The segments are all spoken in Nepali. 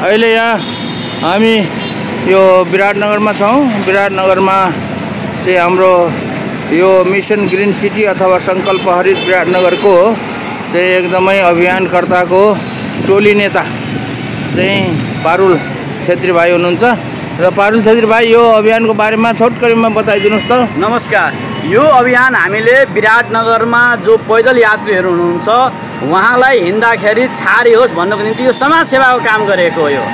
अहिले यहाँ हामी यो विराटनगरमा छौँ। विराटनगरमा चाहिँ हाम्रो यो मिसन ग्रीन सिटी अथवा सङ्कल्प हरित विराटनगरको चाहिँ एकदमै अभियानकर्ताको टोली नेता चाहिँ पारुल छेत्री भाइ हुनुहुन्छ। र पारुल छेत्री भाइ, यो अभियानको बारेमा छोटकरीमा बताइदिनुहोस् त। नमस्कार। यो अभियान हामीले विराटनगरमा जो पैदल यात्रीहरू हुनुहुन्छ उहाँलाई हिँड्दाखेरि छारी होस् भन्नको निम्ति यो समाजसेवाको काम गरेको हो। यो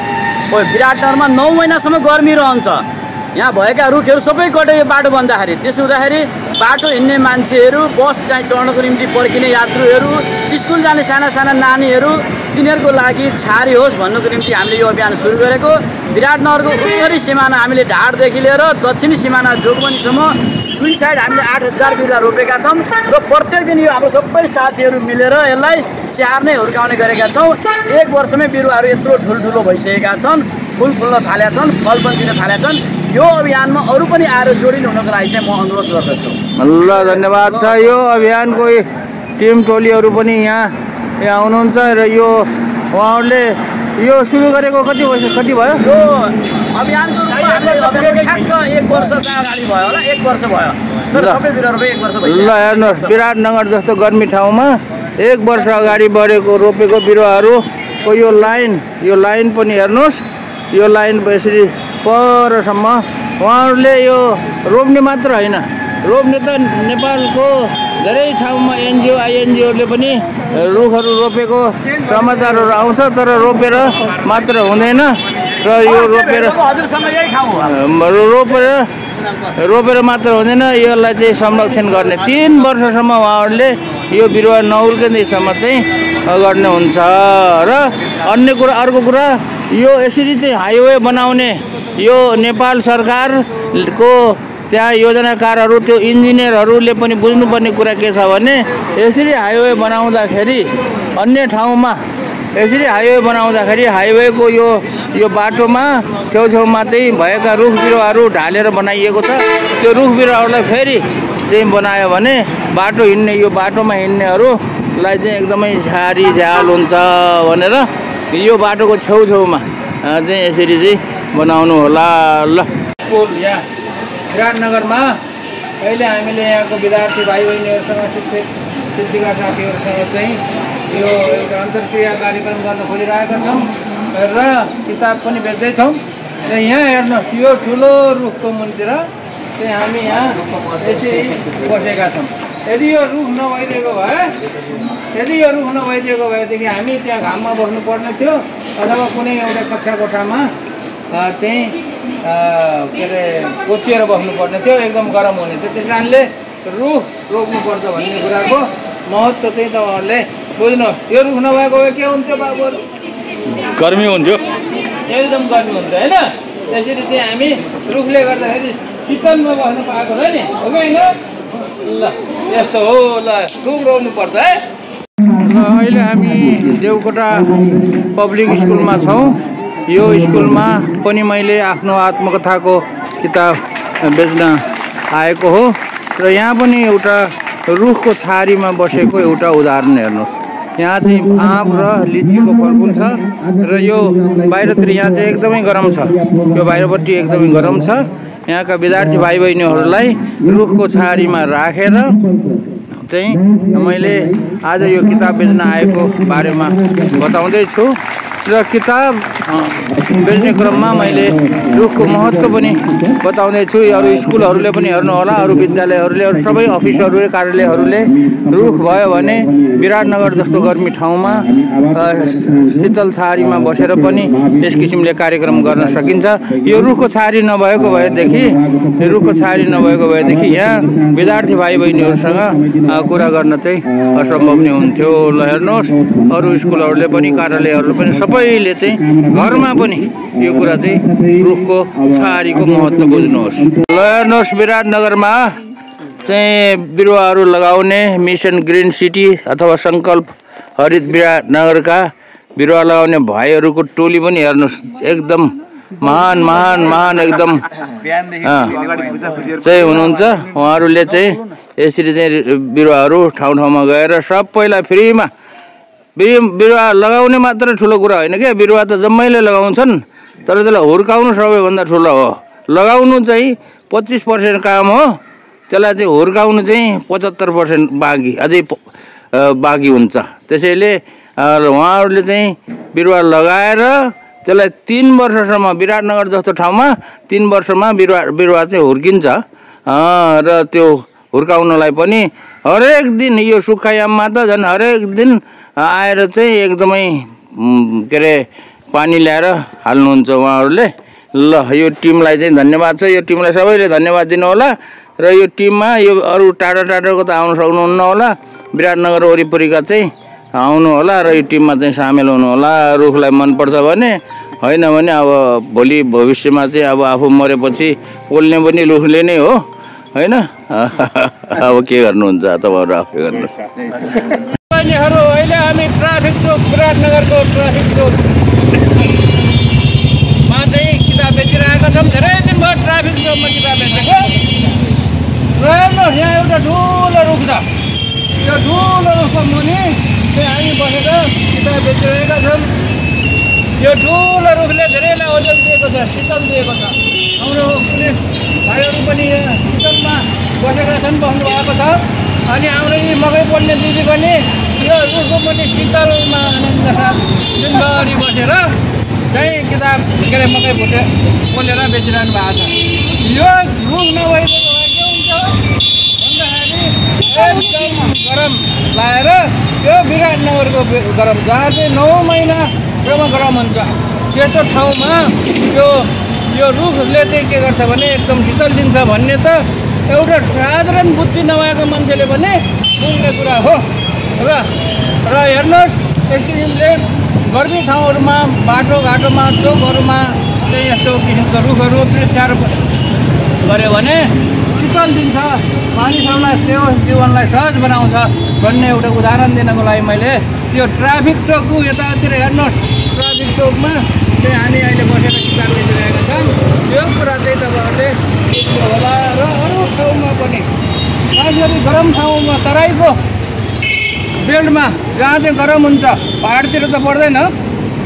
विराटनगरमा 9 महिनासम्म गर्मी रहन्छ। यहाँ भएका रुखहरू सबै कटे बाटो बन्दाखेरि, त्यसो हुँदाखेरि बाटो हिँड्ने मान्छेहरू, बस चाहिँ चढ्नको निम्ति पर्खिने यात्रुहरू, स्कुल जाने साना साना नानीहरू, तिनीहरूको लागि छारी होस् भन्नको निम्ति हामीले यो अभियान सुरु गरेको। विराटनगरको उत्तरी सिमाना हामीले ढाडदेखि लिएर दक्षिणी सिमाना जोगबनीसम्म दुई साइड हामीले 8000 बिरुवा रोपेका छौँ र प्रत्येक दिन यो हाम्रो सबै साथीहरू मिलेर यसलाई स्याहार्ने हुर्काउने गरेका छौँ। 1 वर्षमै बिरुवाहरू यत्रो ठुल्ठुलो भइसकेका छन्, फुल फुल्न थालेका छन्, फल पनि दिन थालेका छन्। यो अभियानमा अरू पनि आएर जोडिनु हुनको लागि चाहिँ म अनुरोध गर्दछु। ल, धन्यवाद छ। यो अभियानको टिम टोलीहरू पनि यहाँ हुनुहुन्छ र यो उहाँहरूले यो सुरु गरेको कति भयो? यो अभियानको ठ्याक्क 1 वर्ष अगाडि भयो होला, 1 वर्ष भयो। तर सबै बिरुवा 1 वर्ष भयो। ल हेर्नुहोस्, विराटनगर जस्तो गर्मी ठाउँमा 1 वर्ष अगाडि बढेको रोपेको बिरुवाहरूको यो लाइन पनि हेर्नुहोस्। यो लाइन यसरी परसम्म उहाँहरूले यो रोप्ने मात्र होइन, रोप्ने त नेपालको धेरै ठाउँमा एनजिओ आइएनजिओहरूले पनि रुखहरू रोपेको समाचारहरू आउँछ, तर रोपेर मात्र हुँदैन। र यो रोपेर मात्र हुँदैन, यसलाई चाहिँ संरक्षण गर्ने 3 वर्षसम्म उहाँहरूले यो बिरुवा नहुर्किँदैसम्म चाहिँ गर्ने हुन्छ। र अर्को कुरा यो यसरी चाहिँ हाइवे बनाउने यो नेपाल सरकारको त्यहाँ योजनाकारहरू, त्यो इन्जिनियरहरूले पनि बुझ्नुपर्ने कुरा के छ भने यसरी हाइवे बनाउँदाखेरि अन्य ठाउँमा यसरी हाइवे बनाउँदाखेरि हाइवेको यो बाटोमा छेउछेउमा चाहिँ भएका रुख बिरुवाहरू ढालेर बनाइएको छ। त्यो रुख बिरुवाहरूलाई फेरि चाहिँ बनायो भने यो बाटोमा हिँड्नेहरूलाई चाहिँ एकदमै झ्याल हुन्छ भनेर यो बाटोको छेउछेउमा चाहिँ यसरी चाहिँ बनाउनु होला। ल, यहाँ विराटनगरमा अहिले हामीले यहाँको विद्यार्थी भाइ बहिनीहरूसँग, शिक्षिका साथीहरूसँग चाहिँ यो एउटा अन्तर्क्रिया कार्यक्रम गर्न खोजिरहेका छौँ र किताब पनि बेच्दैछौँ। र यहाँ हेर्नुहोस्, यो ठुलो रुखको मुनितिर चाहिँ हामी यहाँ यसरी बसेका छौँ। यदि यो रुख नभइदिएको भएदेखि हामी त्यहाँ घाममा बस्नु पर्ने थियो अथवा कुनै एउटा कक्षा कोठामा चाहिँ के अरे कोचिएर बस्नुपर्ने थियो, एकदम गरम हुने थियो। त्यस कारणले रुख रोप्नुपर्छ भन्ने कुराको महत्त्व चाहिँ तपाईँहरूले बुझ्नुहोस्। यो रुख नभएको भए के हुन्थ्यो बाबुहरू? गर्मी हुन्थ्यो, एकदम गर्मी हुन्थ्यो होइन। त्यसरी चाहिँ हामी रुखले गर्दाखेरि शीतलमा बस्नु पाएको छ नि, हो कि होइन? ल, यस्तो हो। ल, रुख रोप्नुपर्छ है। ल, अहिले हामी देवकोटा पब्लिक स्कुलमा छौँ। यो स्कुलमा पनि मैले आफ्नो आत्मकथाको किताब बेच्न आएको हो र यहाँ पनि एउटा रुखको छारीमा बसेको एउटा उदाहरण हेर्नुहोस्। यहाँ चाहिँ आँप र लिचीको फलफुल छ र यो बाहिरतिर यहाँ चाहिँ एकदमै गरम छ, यो बाहिरपट्टि एकदमै गरम छ। यहाँका विद्यार्थी भाइ बहिनीहरूलाई रुखको छारीमा राखेर चाहिँ मैले आज यो किताब बेच्न आएको बारेमा बताउँदैछु। र किताब बेच्ने क्रममा मैले रुखको महत्त्व पनि बताउँदैछु। अरू स्कुलहरूले पनि हेर्नु होला, अरू विद्यालयहरूले, अरू सबै अफिसहरूले, कार्यालयहरूले रुख भयो भने विराटनगर जस्तो गर्मी ठाउँमा शीतल छारीमा बसेर पनि यस किसिमले कार्यक्रम गर्न सकिन्छ। यो रुखको छारी नभएको भएदेखि यहाँ विद्यार्थी भाइ बहिनीहरूसँग कुरा गर्न चाहिँ असम्भव नै हुन्थ्यो। ल, हेर्नुहोस्, अरू स्कुलहरूले पनि, कार्यालयहरूले पनि सबैले चाहिँ घरमा पनि यो कुरा चाहिँ रुखको छारीको महत्त्व बुझ्नुहोस्। ल, हेर्नुहोस्, विराटनगरमा चाहिँ बिरुवाहरू लगाउने मिसन ग्रीन सिटी अथवा सङ्कल्प हरित विराटनगरका बिरुवा लगाउने भाइहरूको टोली पनि हेर्नुहोस्, एकदम महान एकदम चाहिँ हुनुहुन्छ। उहाँहरूले चाहिँ यसरी चाहिँ बिरुवाहरू ठाउँ ठाउँमा गएर सबैलाई फ्रीमा बिरुवा लगाउने मात्र ठुलो कुरा होइन क्या, बिरुवा त जम्मैले लगाउँछन्, तर त्यसलाई हुर्काउनु सबैभन्दा ठुलो हो। लगाउनु चाहिँ 25% काम हो, त्यसलाई चाहिँ हुर्काउनु चाहिँ 75% बाँकी अझै बाँकी हुन्छ। त्यसैले उहाँहरूले चाहिँ बिरुवा लगाएर त्यसलाई 3 वर्षसम्म, विराटनगर जस्तो ठाउँमा 3 वर्षमा बिरुवा चाहिँ हुर्किन्छ। र त्यो हुर्काउनलाई पनि हरेक दिन यो सुक्खायाममा त झन् हरेक दिन आएर चाहिँ एकदमै के अरे पानी ल्याएर हाल्नुहुन्छ उहाँहरूले। ल यो टिमलाई चाहिँ धन्यवाद छ, यो टिमलाई सबैले धन्यवाद दिनु होला। र यो टिममा यो अरू टाढा टाढाको त आउन सक्नुहुन्न होला, विराटनगर वरिपरिका चाहिँ आउनु होला र यो टिममा चाहिँ सामेल हुनु होला। रुखलाई मनपर्छ भने, होइन भने अब भोलि भविष्यमा चाहिँ अब आफू मरेपछि पोल्ने पनि रुखले नै हो, होइन? अब के गर्नुहुन्छ तपाईँहरू आफै गर्नु। बहिनीहरू, अहिले हामी ट्राफिक चोक, विराटनगरको ट्राफिक चोकमा चाहिँ किताब बेचिरहेका छौँ। धेरै दिन भयो ट्राफिक चोकमा किताब बेचेको। र हेर्नुहोस्, यहाँ एउटा ठुलो रुख छ, यो ठुलो रुखको मुनि चाहिँ हामी बसेर किताब बेचिरहेका छौँ। यो ठुलो रुखले धेरैलाई ओजन दिएको छ, शीतल दिएको छ। हाम्रो पुलिस भाइहरू पनि यहाँ शीतलमा बसेका छन्, बस्नु भएको छ। अनि हाम्रो यी मकै पोल्ने दिदी पनि यो रुखको पनि शीतलमा आनन्द साथ दिनभरि बसेर चाहिँ किताब के अरे मकै पोलेर बेचिरहनु भएको छ। यो रुख नभइदिएको भए के हुन्छ भन्दाखेरि एकदम गरम लाएर यो विराटनगरको गरम, जहाँ चाहिँ 9 महिनासम्म गरम हुन्छ, त्यस्तो ठाउँमा यो रुखले चाहिँ के गर्छ भने एकदम शीतल दिन्छ भन्ने त एउटा साधारण बुद्धि नभएको मान्छेले पनि बुझ्ने कुरा हो। र हेर्नुहोस्, यस किसिमले गर्मी ठाउँहरूमा, बाटोघाटोमा, चोकहरूमा चाहिँ यस्तो किसिमको रुखहरू वृक्षारोपण गऱ्यो भने शीतल दिन्छ, मानिसहरूलाई त्यो जीवनलाई सहज बनाउँछ भन्ने एउटा उदाहरण दिनको लागि मैले यो ट्राफिक चोकको यतातिर हेर्नुहोस्, ट्राफिक चोकमा चाहिँ हामी अहिले बसेर किताब बेचिरहेका छौँ। यो कुरा चाहिँ तपाईँहरूले बुझ्नु होला। र अरू ठाउँमा पनि खास गरी गरम ठाउँमा, तराईको बेल्टमा जहाँ चाहिँ गरम हुन्छ, पाहाडतिर त पर्दैन,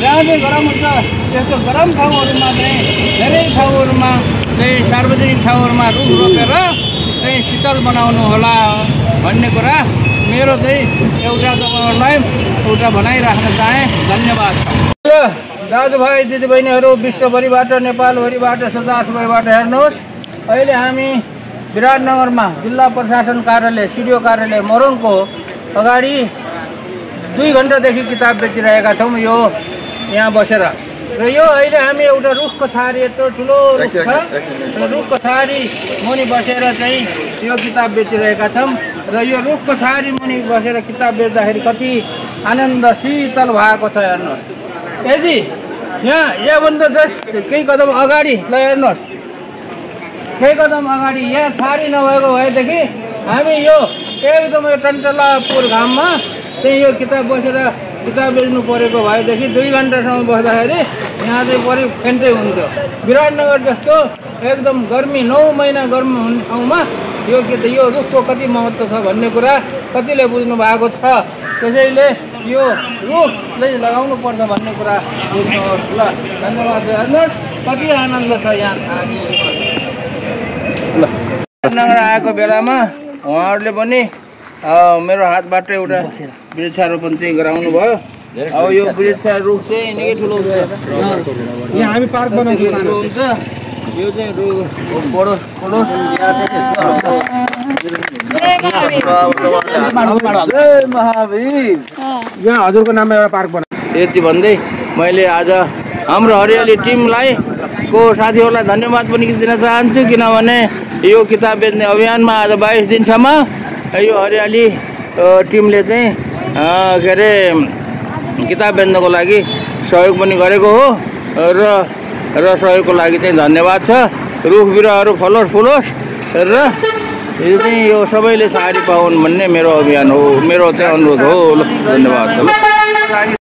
जहाँ चाहिँ गरम हुन्छ त्यस्तो गरम ठाउँहरूमा चाहिँ धेरै ठाउँहरूमा चाहिँ सार्वजनिक ठाउँहरूमा रुख रोपेर चाहिँ शीतल बनाउनु होला भन्ने कुरा मेरो चाहिँ एउटा तपाईँहरूलाई एउटा भनाइराख्न चाहेँ। धन्यवाद। दाजुभाइ दिदीबहिनीहरू, विश्वभरिबाट, नेपालभरिबाट, सजासभरिबाट हेर्नुहोस्, अहिले हामी विराटनगरमा जिल्ला प्रशासन कार्यालय, सिडिओ कार्यालय मोरङको अगाडि 2 घन्टादेखि किताब बेचिरहेका छौँ यो यहाँ बसेर। र यो अहिले हामी एउटा रुखको छारी, यत्रो ठुलो रुख छ, र रुखको छारी मुनि बसेर चाहिँ यो किताब बेचिरहेका छौँ। र यो रुखको छारी मुनि बसेर किताब बेच्दाखेरि कति आनन्द शीतल भएको छ हेर्नुहोस्। यदि यहाँभन्दा जस्ट केही कदम अगाडि ल हेर्नुहोस्, केही कदम अगाडि यहाँ छारी नभएको भएदेखि हामी यो एकदमै टन्टलापुर घाममा चाहिँ यो किताब बसेर किताब बेच्नु परेको भएदेखि 2 घन्टासम्म बस्दाखेरि यहाँ चाहिँ परि फेन्टै हुन्थ्यो। विराटनगर जस्तो एकदम गर्मी 9 महिना गर्मी हुने ठाउँमा यो रुखको कति महत्त्व छ भन्ने कुरा कतिले बुझ्नु भएको छ। त्यसैले यो रुखले लगाउनु पर्छ भन्ने कुरा बुझ्नुहोस्। ल धन्यवाद। हेर्नुहोस् कति आनन्द छ यहाँ। ल विराटनगर आएको बेलामा उहाँहरूले पनि मेरो हातबाट एउटा वृक्षारोपण चाहिँ गराउनु भयो। अब यो वृक्षारुख चाहिँ निकै ठुलो हुन्छ, यहाँ हामी पार्क बनाउँछ, यो चाहिँ रुख बडो महावीर यहाँ हजुरको नाममा एउटा पार्क बना। यति भन्दै मैले आज हाम्रो हरियाली टिमलाई को साथीहरूलाई धन्यवाद पनि दिन चाहन्छु, किनभने यो किताब बेच्ने अभियानमा आज 22 दिनसम्म यो हरियाली टिमले चाहिँ के अरे किताब बेच्नको लागि सहयोग पनि गरेको हो र सहयोगको लागि चाहिँ धन्यवाद छ। रुख बिरुवाहरू फलोस् र यो चाहिँ यो सबैले सारी पाउन् भन्ने मेरो अभियान हो, मेरो चाहिँ अनुरोध हो। ल धन्यवाद छ। ल